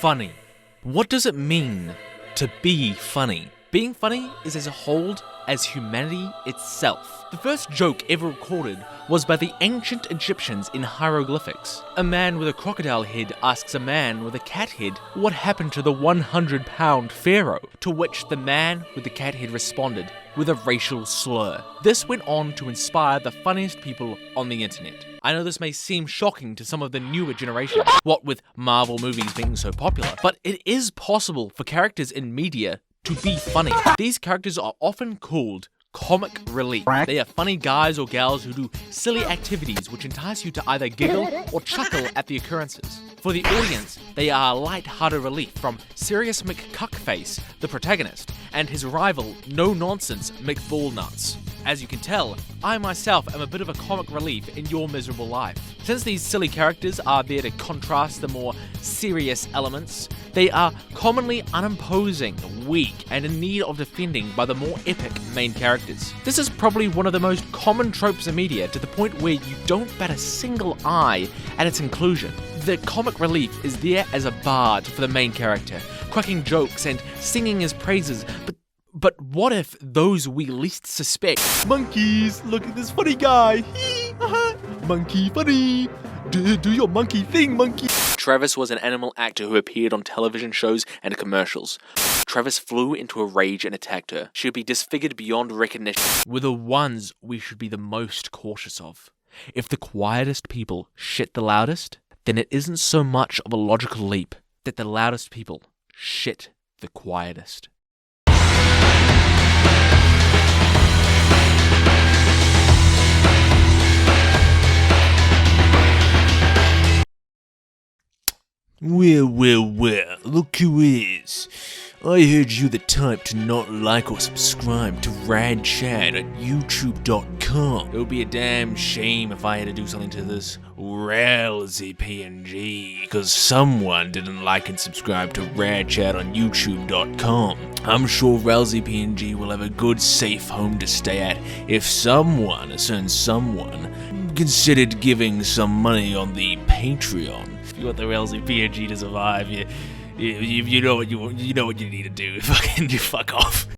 Funny. What does it mean to be funny? Being funny is as old as humanity itself. The first joke ever recorded was by the ancient Egyptians in hieroglyphics. A man with a crocodile head asks a man with a cat head what happened to the 100-pound pharaoh, to which the man with the cat head responded with a racial slur. This went on to inspire the funniest people on the internet. I know this may seem shocking to some of the newer generation, what with Marvel movies being so popular, but it is possible for characters in media to be funny. These characters are often called comic relief. They are funny guys or gals who do silly activities which entice you to either giggle or chuckle at the occurrences. For the audience, they are a light-hearted relief from Serious McCuckface, the protagonist, and his rival, no-nonsense McBallnuts. As you can tell, I myself am a bit of a comic relief in your miserable life. Since these silly characters are there to contrast the more serious elements, they are commonly unimposing, weak, and in need of defending by the more epic main characters. This is probably one of the most common tropes in media, to the point where you don't bat a single eye at its inclusion. The comic relief is there as a bard for the main character, cracking jokes and singing his praises, but what if those we least suspect? Monkeys, look at this funny guy. Monkey funny. Do your monkey thing, monkey. Travis was an animal actor who appeared on television shows and commercials. Travis flew into a rage and attacked her. She would be disfigured beyond recognition. We're the ones we should be the most cautious of. If the quietest people shit the loudest, then it isn't so much of a logical leap that the loudest people shit the quietest. Well, look who is. I heard you the type to not like or subscribe to Rad Chat at youtube.com. It would be a damn shame if I had to do something to this Ralsy PNG, because someone didn't like and subscribe to Rad Chat on youtube.com. I'm sure Ralsy PNG will have a good safe home to stay at if someone, a certain someone, considered giving some money on the Patreon. If you want the Ralsy PNG to survive, you know what you need to do. You fuck off.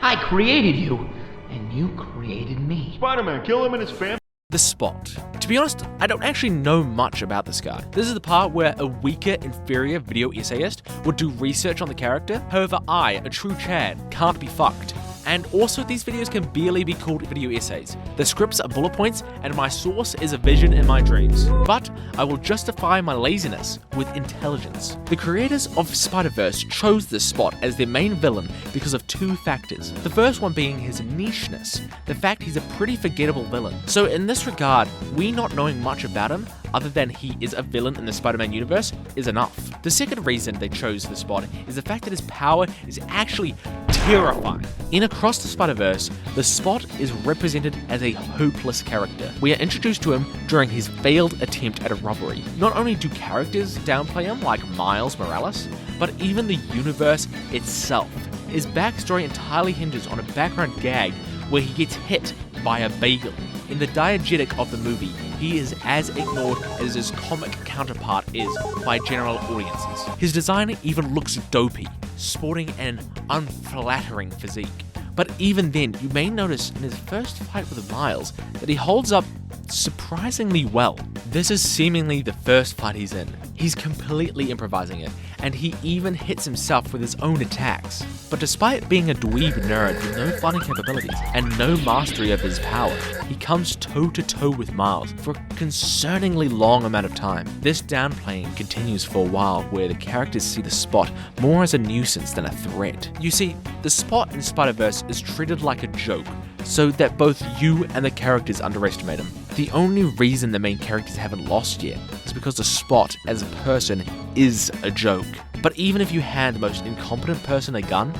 I created you, and you created me. Spider-Man, kill him and his family. The Spot. To be honest, I don't actually know much about this guy. This is the part where a weaker, inferior video essayist would do research on the character. However, I, a true Chad, can't be fucked. And also, these videos can barely be called video essays. The scripts are bullet points, and my source is a vision in my dreams. But I will justify my laziness with intelligence. The creators of Spiderverse chose this Spot as their main villain because of two factors. The first one being his nicheness, the fact he's a pretty forgettable villain. So in this regard, we not knowing much about him, other than he is a villain in the Spider-Man universe, is enough. The second reason they chose the Spot is the fact that his power is actually terrifying. In Across the Spider-Verse, the Spot is represented as a hopeless character. We are introduced to him during his failed attempt at a robbery. Not only do characters downplay him like Miles Morales, but even the universe itself. His backstory entirely hinges on a background gag where he gets hit by a bagel. In the diegetic of the movie, he is as ignored as his comic counterpart is by general audiences. His design even looks dopey, sporting an unflattering physique. But even then, you may notice in his first fight with Miles that he holds up surprisingly well. This is seemingly the first fight he's in. He's completely improvising it, and he even hits himself with his own attacks. But despite being a dweeb nerd with no fighting capabilities and no mastery of his power, he comes toe-to-toe with Miles for a concerningly long amount of time. This downplaying continues for a while, where the characters see the Spot more as a nuisance than a threat. You see, the Spot in Spider-Verse is treated like a joke, so that both you and the characters underestimate him. The only reason the main characters haven't lost yet is because the Spot as a person is a joke. But even if you hand the most incompetent person a gun,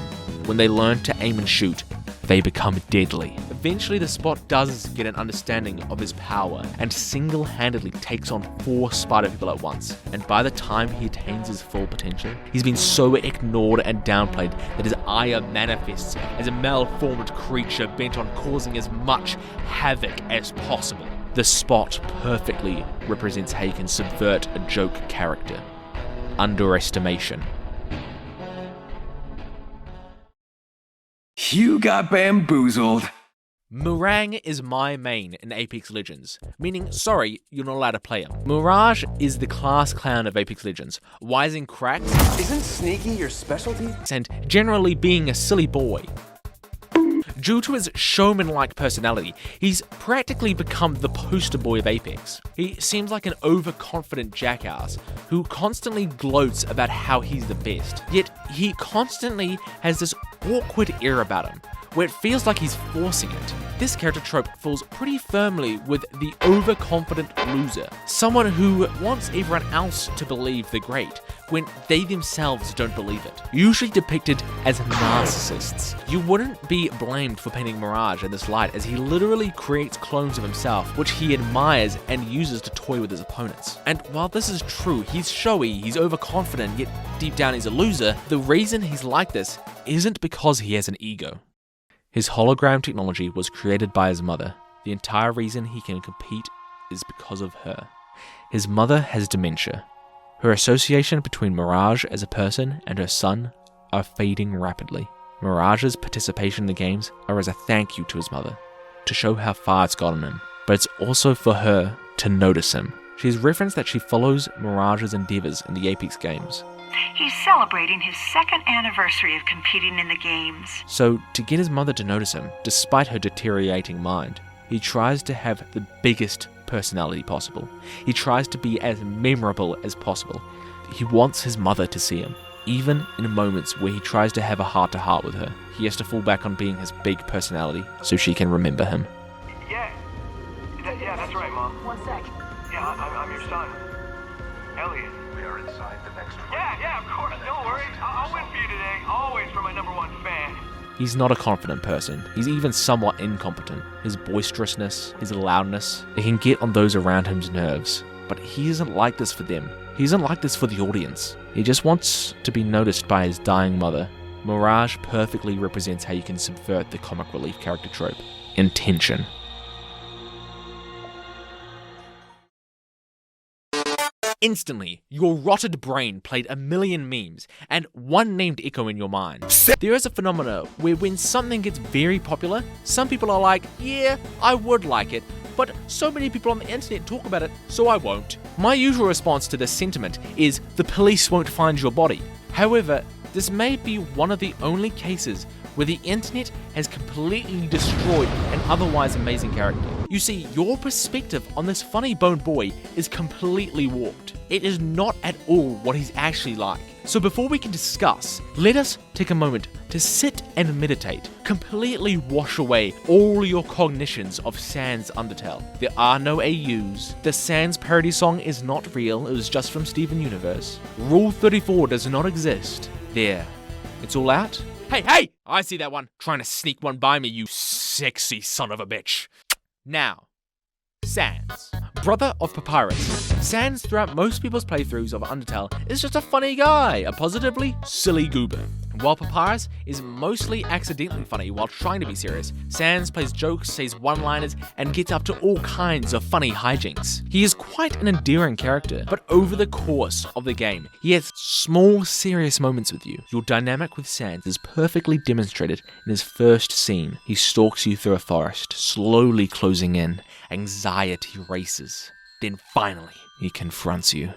when they learn to aim and shoot, they become deadly. Eventually, the Spot does get an understanding of his power and single-handedly takes on 4 spider people at once. And by the time he attains his full potential, he's been so ignored and downplayed that his ire manifests as a malformed creature bent on causing as much havoc as possible. The Spot perfectly represents how you can subvert a joke character. underestimation. You got bamboozled. Mirage is my main in Apex Legends, meaning, sorry, you're not allowed to play him. Mirage is the class clown of Apex Legends, wise and cracked, Isn't sneaky your specialty? and generally being a silly boy. Due to his showman-like personality, he's practically become the poster boy of Apex. He seems like an overconfident jackass who constantly gloats about how he's the best, yet he constantly has this awkward air about him, where it feels like he's forcing it. This character trope falls pretty firmly with the overconfident loser, someone who wants everyone else to believe they're great, when they themselves don't believe it. Usually depicted as narcissists. You wouldn't be blamed for painting Mirage in this light, as he literally creates clones of himself, which he admires and uses to toy with his opponents. And while this is true, he's showy, he's overconfident, yet deep down he's a loser, the reason he's like this isn't because he has an ego. His hologram technology was created by his mother. The entire reason he can compete is because of her. His mother has dementia. Her association between Mirage as a person and her son are fading rapidly. Mirage's participation in the games are as a thank you to his mother, to show how far it's gotten him, but it's also for her to notice him. She's referenced that she follows Mirage's endeavors in the Apex games. He's celebrating his second anniversary of competing in the games. So, to get his mother to notice him, despite her deteriorating mind, he tries to have the biggest personality possible. He tries to be as memorable as possible. He wants his mother to see him. Even in moments where he tries to have a heart-to-heart with her, he has to fall back on being his big personality so she can remember him. Yeah, that's right, Mom. One sec. Yeah, I'm your son, Elliot. We are inside the next room. Yeah, of course. Don't worry. I'll win for you today. Always for my number one fan. He's not a confident person. He's even somewhat incompetent. His boisterousness, his loudness, it can get on those around him's nerves. But he isn't like this for them. He isn't like this for the audience. He just wants to be noticed by his dying mother. Mirage perfectly represents how you can subvert the comic relief character trope. Intention. Instantly, your rotted brain played a million memes, and one named Echo in your mind. There is a phenomena where when something gets very popular, some people are like, yeah, I would like it, but so many people on the internet talk about it, so I won't. My usual response to this sentiment is, the police won't find your body. However, this may be one of the only cases where the internet has completely destroyed an otherwise amazing character. You see, your perspective on this funny boned boy is completely warped. It is not at all what he's actually like. So before we can discuss, let us take a moment to sit and meditate. Completely wash away all your cognitions of Sans Undertale. There are no AUs. The Sans parody song is not real, it was just from Steven Universe. Rule 34 does not exist. There. It's all out? Hey! I see that one. Trying to sneak one by me, you sexy son of a bitch. Now, Sans, brother of Papyrus. Sans, throughout most people's playthroughs of Undertale, is just a funny guy, a positively silly goober. While Papyrus is mostly accidentally funny while trying to be serious, Sans plays jokes, says one-liners, and gets up to all kinds of funny hijinks. He is quite an endearing character, but over the course of the game, he has small serious moments with you. Your dynamic with Sans is perfectly demonstrated in his first scene. He stalks you through a forest, slowly closing in. Anxiety races. Then finally, he confronts you.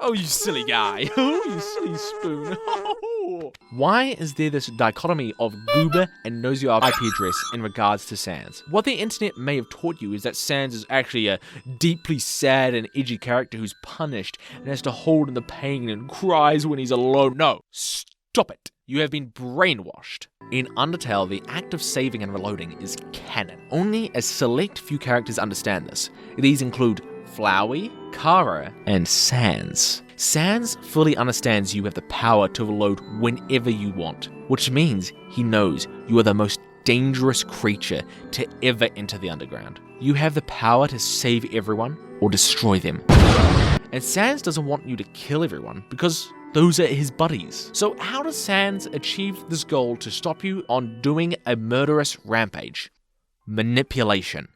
Oh, you silly guy. Oh, you silly spoon. Why is there this dichotomy of goober and knows your IP address in regards to Sans? What the internet may have taught you is that Sans is actually a deeply sad and edgy character who's punished and has to hold in the pain and cries when he's alone. No, stop it. You have been brainwashed. In Undertale, the act of saving and reloading is canon. Only a select few characters understand this. These include Flowey, Kara, and Sans. Sans fully understands you have the power to reload whenever you want, which means he knows you are the most dangerous creature to ever enter the underground. You have the power to save everyone or destroy them. And Sans doesn't want you to kill everyone because those are his buddies. So how does Sans achieve this goal to stop you on doing a murderous rampage? Manipulation.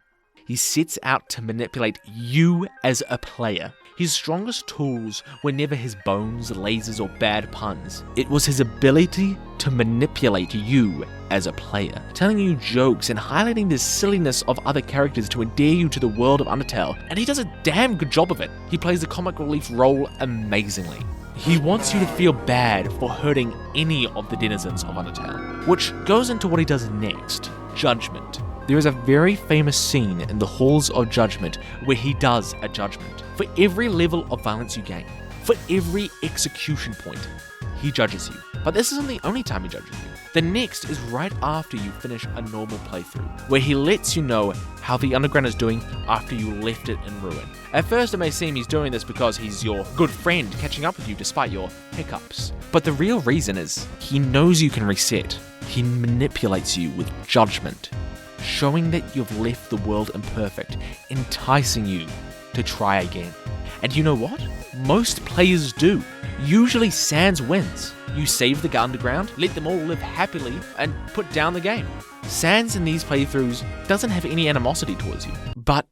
he sets out to manipulate you as a player. His strongest tools were never his bones, lasers, or bad puns. It was his ability to manipulate you as a player, telling you jokes and highlighting the silliness of other characters to endear you to the world of Undertale, and he does a damn good job of it. He plays the comic relief role amazingly. He wants you to feel bad for hurting any of the denizens of Undertale, which goes into what he does next, Judgment. There is a very famous scene in the Halls of Judgment where he does a judgment. For every level of violence you gain, for every execution point, he judges you. But this isn't the only time he judges you. The next is right after you finish a normal playthrough, where he lets you know how the Underground is doing after you left it in ruin. At first it may seem he's doing this because he's your good friend catching up with you despite your hiccups. But the real reason is he knows you can reset. He manipulates you with judgment, showing that you've left the world imperfect, enticing you to try again. And you know what? Most players do. Usually Sans wins. You save the Underground, let them all live happily, and put down the game. Sans in these playthroughs doesn't have any animosity towards you, but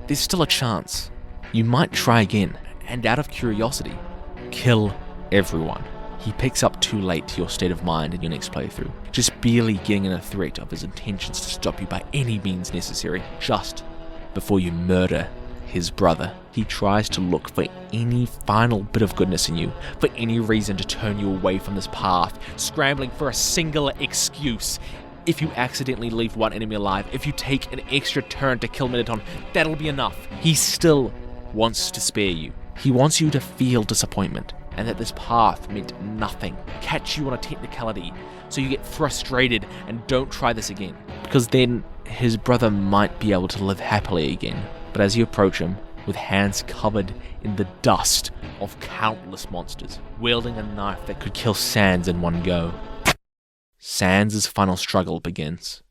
there's still a chance. You might try again, and out of curiosity, kill everyone. He picks up too late to your state of mind in your next playthrough, just barely getting in a threat of his intentions to stop you by any means necessary, just before you murder his brother. He tries to look for any final bit of goodness in you, for any reason to turn you away from this path, scrambling for a single excuse. If you accidentally leave one enemy alive, if you take an extra turn to kill Minotaur, that'll be enough. He still wants to spare you. He wants you to feel disappointment, and that this path meant nothing. Catch you on a technicality, so you get frustrated and don't try this again, because then his brother might be able to live happily again. But as you approach him, with hands covered in the dust of countless monsters, wielding a knife that could kill Sans in one go, Sans' final struggle begins.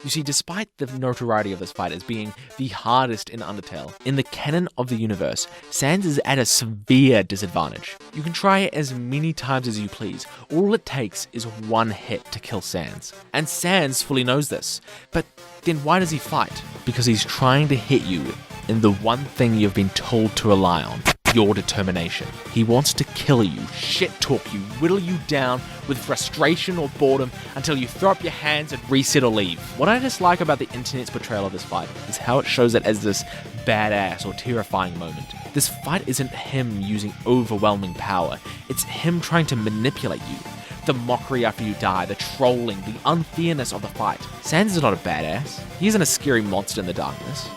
You see, despite the notoriety of this fight as being the hardest in Undertale, in the canon of the universe, Sans is at a severe disadvantage. You can try it as many times as you please. All it takes is one hit to kill Sans. And Sans fully knows this. But then why does he fight? Because he's trying to hit you in the one thing you've been told to rely on. Your determination. He wants to kill you, shit talk you, whittle you down with frustration or boredom until you throw up your hands and reset or leave. What I dislike about the internet's portrayal of this fight is how it shows it as this badass or terrifying moment. This fight isn't him using overwhelming power, it's him trying to manipulate you. The mockery after you die, the trolling, the unfairness of the fight. Sans is not a badass. He isn't a scary monster in the darkness.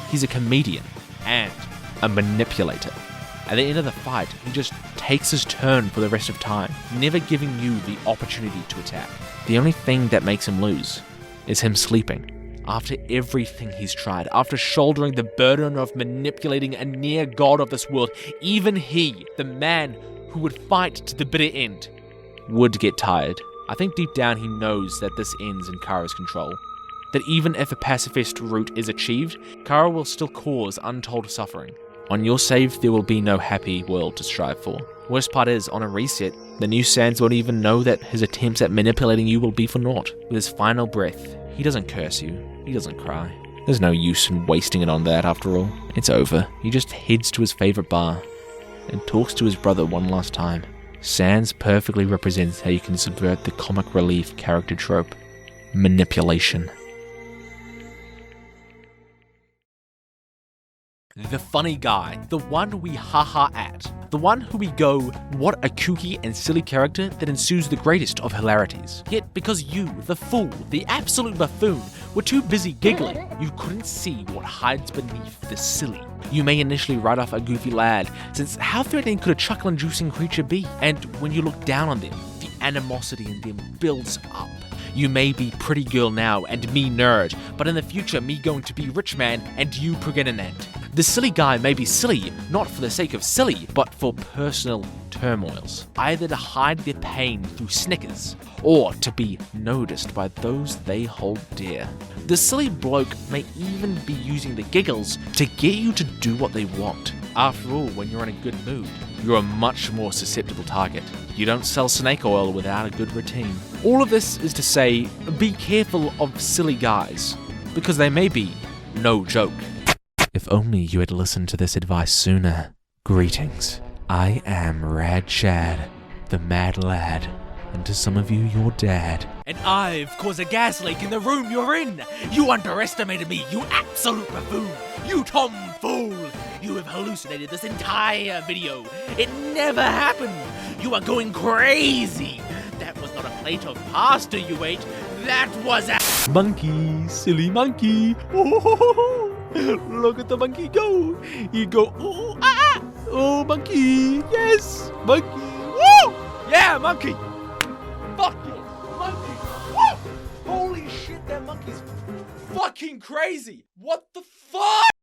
He's a comedian and a manipulator. At the end of the fight, he just takes his turn for the rest of time, never giving you the opportunity to attack. The only thing that makes him lose is him sleeping. After everything he's tried, after shouldering the burden of manipulating a near god of this world, even he, the man who would fight to the bitter end, would get tired. I think deep down he knows that this ends in Kara's control. That even if a pacifist route is achieved, Kara will still cause untold suffering. On your save, there will be no happy world to strive for. Worst part is, on a reset, the new Sans won't even know that his attempts at manipulating you will be for naught. With his final breath, he doesn't curse you, he doesn't cry. There's no use in wasting it on that after all. It's over. He just heads to his favorite bar and talks to his brother one last time. Sans perfectly represents how you can subvert the comic relief character trope. Manipulation. The funny guy, the one we haha at, the one who we go, what a kooky and silly character that ensues the greatest of hilarities. Yet because you, the fool, the absolute buffoon, were too busy giggling, you couldn't see what hides beneath the silly. You may initially write off a goofy lad, since how threatening could a chuckle-inducing creature be? And when you look down on them, the animosity in them builds up. You may be pretty girl now and me nerd, but in the future me going to be rich man and you pregnant. The silly guy may be silly, not for the sake of silly, but for personal turmoils. Either to hide their pain through snickers, or to be noticed by those they hold dear. The silly bloke may even be using the giggles to get you to do what they want. After all, when you're in a good mood, you're a much more susceptible target. You don't sell snake oil without a good routine. All of this is to say, be careful of silly guys, because they may be no joke. If only you had listened to this advice sooner. Greetings. I am Rad Chad, the mad lad, and to some of you, your dad. And I've caused a gas leak in the room you're in. You underestimated me, you absolute buffoon. You tomfool. You have hallucinated this entire video. It never happened. You are going crazy. That was not a plate of pasta you ate. That was a monkey, silly monkey. Oh, look at the monkey go. He go, oh, ah, oh, monkey. Yes, monkey. Woo! Yeah, monkey. Fuck it, monkey. Woo! Holy shit, that monkey's fucking crazy. What the fuck?